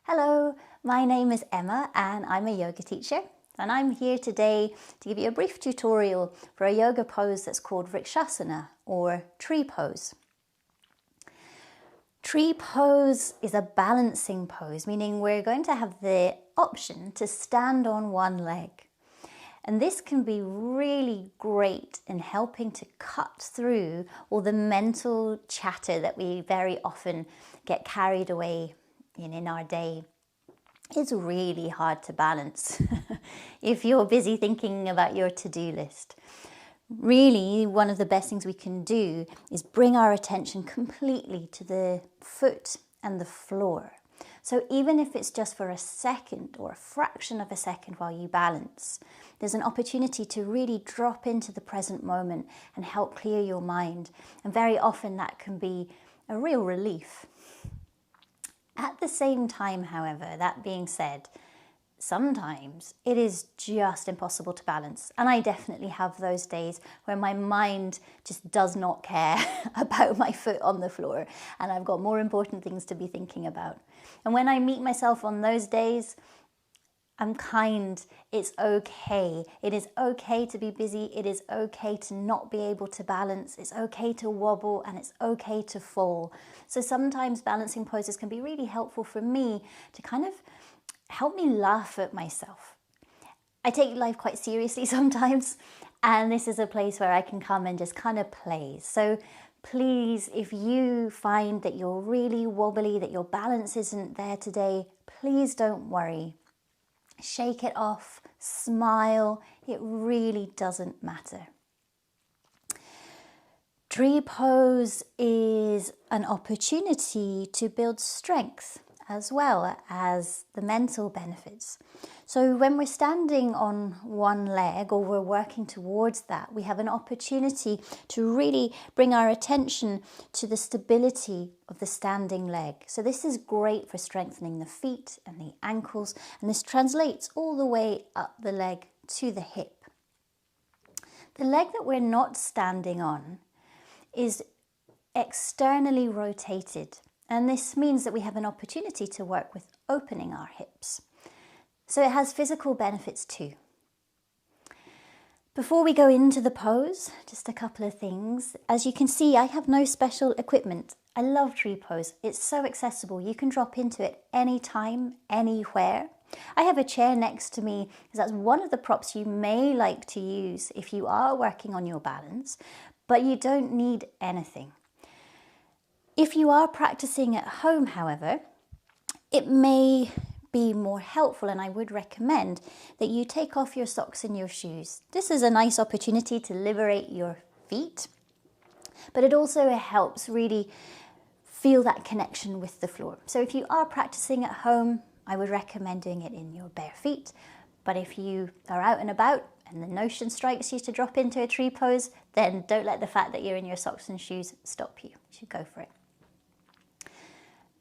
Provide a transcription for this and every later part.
Hello, my name is Emma and I'm a yoga teacher, and I'm here today to give you a brief tutorial for a yoga pose that's called Vrikshasana or tree pose. Tree pose is a balancing pose, meaning we're going to have the option to stand on one leg. And this can be really great in helping to cut through all the mental chatter that we very often get carried away in our day. It's really hard to balance if you're busy thinking about your to-do list. Really, one of the best things we can do is bring our attention completely to the foot and the floor. So even if it's just for a second or a fraction of a second while you balance, there's an opportunity to really drop into the present moment and help clear your mind. And very often that can be a real relief. At the same time, however, that being said, sometimes it is just impossible to balance. And I definitely have those days where my mind just does not care about my foot on the floor and I've got more important things to be thinking about. And when I meet myself on those days, I'm kind. It's okay. It is okay to be busy. It is okay to not be able to balance. It's okay to wobble and it's okay to fall. So sometimes balancing poses can be really helpful for me to kind of help me laugh at myself. I take life quite seriously sometimes, and this is a place where I can come and just kind of play. So please, if you find that you're really wobbly, that your balance isn't there today, please don't worry. Shake it off, smile, it really doesn't matter. Tree pose is an opportunity to build strength as well as the mental benefits. So when we're standing on one leg or we're working towards that, we have an opportunity to really bring our attention to the stability of the standing leg. So this is great for strengthening the feet and the ankles, and this translates all the way up the leg to the hip. The leg that we're not standing on is externally rotated, and this means that we have an opportunity to work with opening our hips. So it has physical benefits too. Before we go into the pose, just a couple of things. As you can see, I have no special equipment. I love tree pose. It's so accessible. You can drop into it anytime, anywhere. I have a chair next to me because that's one of the props you may like to use if you are working on your balance, but you don't need anything. If you are practicing at home, however, it may be more helpful, and I would recommend that you take off your socks and your shoes. This is a nice opportunity to liberate your feet, but it also helps really feel that connection with the floor. So if you are practicing at home, I would recommend doing it in your bare feet, but if you are out and about and the notion strikes you to drop into a tree pose, then don't let the fact that you're in your socks and shoes stop you. You should go for it.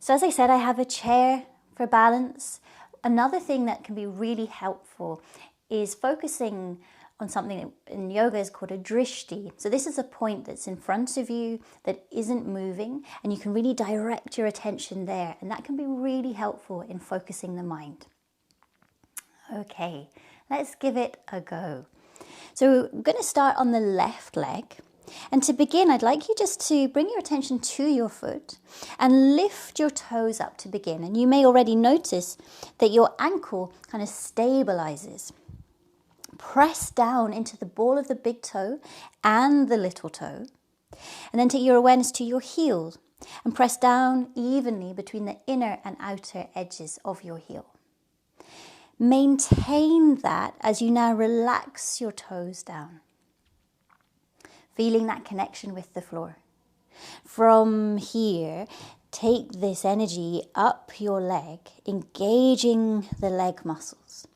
So as I said, I have a chair for balance. Another thing that can be really helpful is focusing on something in yoga is called a drishti. So this is a point that's in front of you that isn't moving, and you can really direct your attention there, and that can be really helpful in focusing the mind. Okay, let's give it a go. So we're going to start on the left leg. And to begin, I'd like you just to bring your attention to your foot and lift your toes up to begin. And you may already notice that your ankle kind of stabilizes. Press down into the ball of the big toe and the little toe. And then take your awareness to your heel and press down evenly between the inner and outer edges of your heel. Maintain that as you now relax your toes down, feeling that connection with the floor. From here, take this energy up your leg, engaging the leg muscles.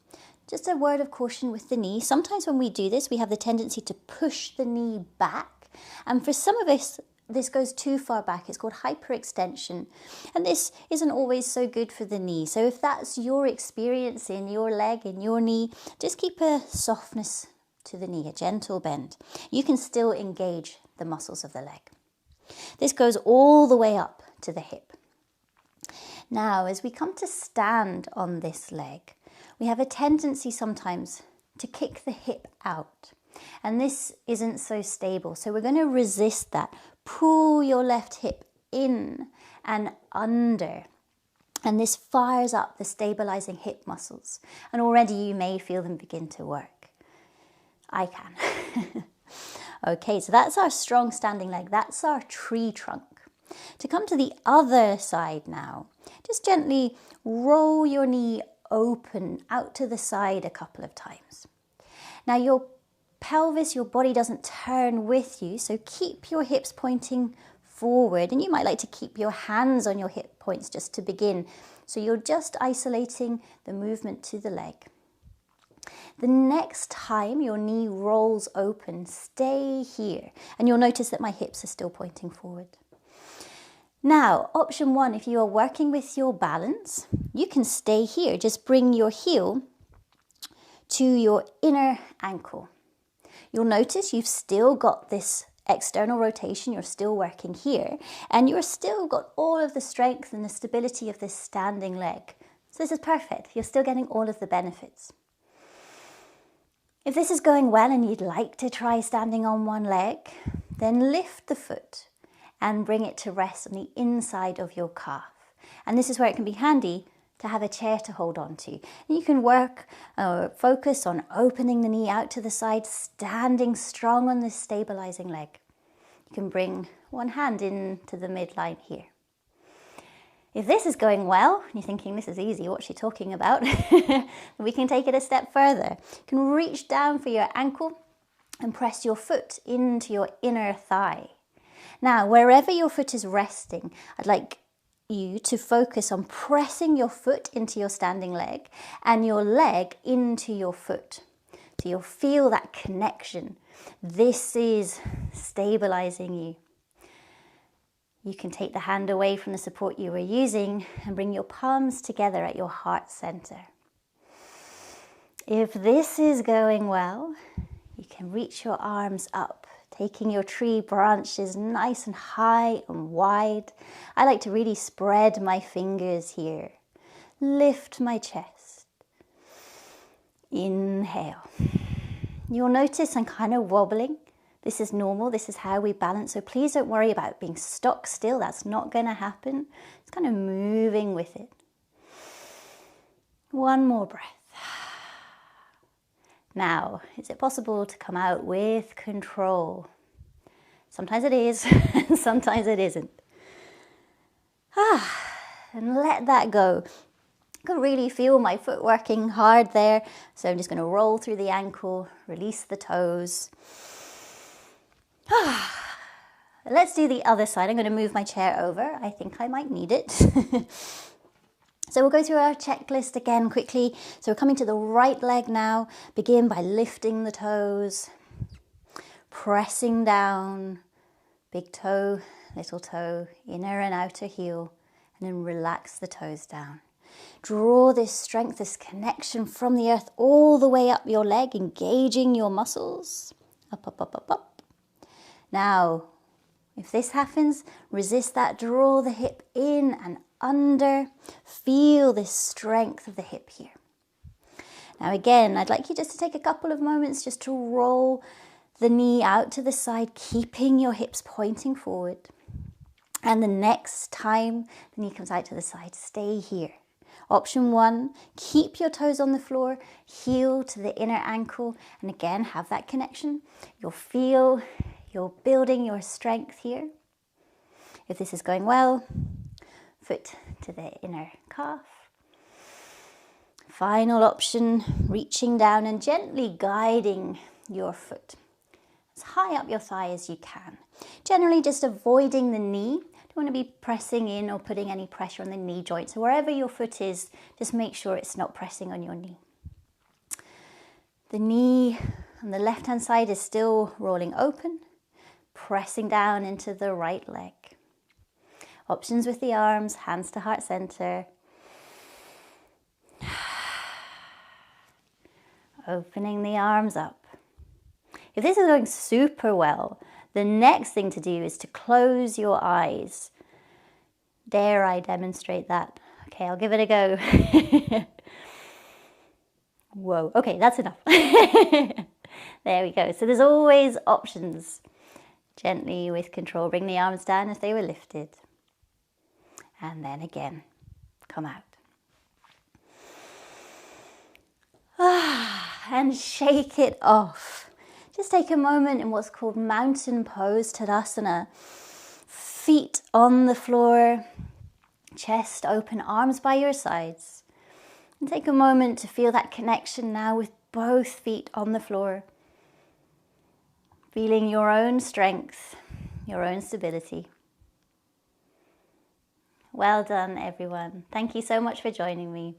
Just a word of caution with the knee. Sometimes when we do this, we have the tendency to push the knee back. And for some of us, this goes too far back. It's called hyperextension. And this isn't always so good for the knee. So if that's your experience in your leg, in your knee, just keep a softness to the knee, a gentle bend. You can still engage the muscles of the leg. This goes all the way up to the hip. Now, as we come to stand on this leg, we have a tendency sometimes to kick the hip out. And this isn't so stable. So we're going to resist that. Pull your left hip in and under. And this fires up the stabilizing hip muscles. And already you may feel them begin to work. I can. Okay, so that's our strong standing leg. That's our tree trunk. To come to the other side now, just gently roll your knee open out to the side a couple of times. Now your pelvis, your body doesn't turn with you, so keep your hips pointing forward, and you might like to keep your hands on your hip points just to begin. So you're just isolating the movement to the leg. The next time your knee rolls open, stay here, and you'll notice that my hips are still pointing forward. Now, option one, if you are working with your balance, you can stay here. Just bring your heel to your inner ankle. You'll notice you've still got this external rotation, you're still working here, and you're still got all of the strength and the stability of this standing leg. So this is perfect. You're still getting all of the benefits. If this is going well and you'd like to try standing on one leg, then lift the foot and bring it to rest on the inside of your calf. And this is where it can be handy to have a chair to hold on to. And you can work or focus on opening the knee out to the side, standing strong on this stabilizing leg. You can bring one hand into the midline here. If this is going well, and you're thinking this is easy, what's she talking about? We can take it a step further. You can reach down for your ankle and press your foot into your inner thigh. Now, wherever your foot is resting, I'd like you to focus on pressing your foot into your standing leg and your leg into your foot. So you'll feel that connection. This is stabilizing you. You can take the hand away from the support you were using and bring your palms together at your heart center. If this is going well, you can reach your arms up, taking your tree branches nice and high and wide. I like to really spread my fingers here. Lift my chest. Inhale. You'll notice I'm kind of wobbling. This is normal. This is how we balance. So please don't worry about being stock still. That's not going to happen. It's kind of moving with it. One more breath. Now, is it possible to come out with control? Sometimes it is, and sometimes it isn't. And let that go. I can really feel my foot working hard there. So I'm just going to roll through the ankle, release the toes. Let's do the other side. I'm going to move my chair over. I think I might need it. So we'll go through our checklist again quickly. So we're coming to the right leg now. Begin by lifting the toes, pressing down, big toe, little toe, inner and outer heel, and then relax the toes down. Draw this strength, this connection from the earth all the way up your leg, engaging your muscles. Up, up, up, up, up. Now, if this happens, resist that. Draw the hip in and under. Feel this strength of the hip here. Now again, I'd like you just to take a couple of moments just to roll the knee out to the side, keeping your hips pointing forward. And the next time the knee comes out to the side, stay here. Option one, keep your toes on the floor, heel to the inner ankle, and again, have that connection. You'll feel you're building your strength here. If this is going well, foot to the inner calf. Final option, reaching down and gently guiding your foot as high up your thigh as you can. Generally just avoiding the knee. Don't want to be pressing in or putting any pressure on the knee joint. So wherever your foot is, just make sure it's not pressing on your knee. The knee on the left-hand side is still rolling open, pressing down into the right leg. Options with the arms, hands to heart center. Opening the arms up. If this is going super well, the next thing to do is to close your eyes. Dare I demonstrate that? Okay, I'll give it a go. Whoa, okay, that's enough. There we go. So there's always options. Gently with control, bring the arms down as they were lifted. And then again, come out. And shake it off. Just take a moment in what's called mountain pose, Tadasana. Feet on the floor, chest open, arms by your sides. And take a moment to feel that connection now with both feet on the floor. Feeling your own strength, your own stability. Well done, everyone. Thank you so much for joining me.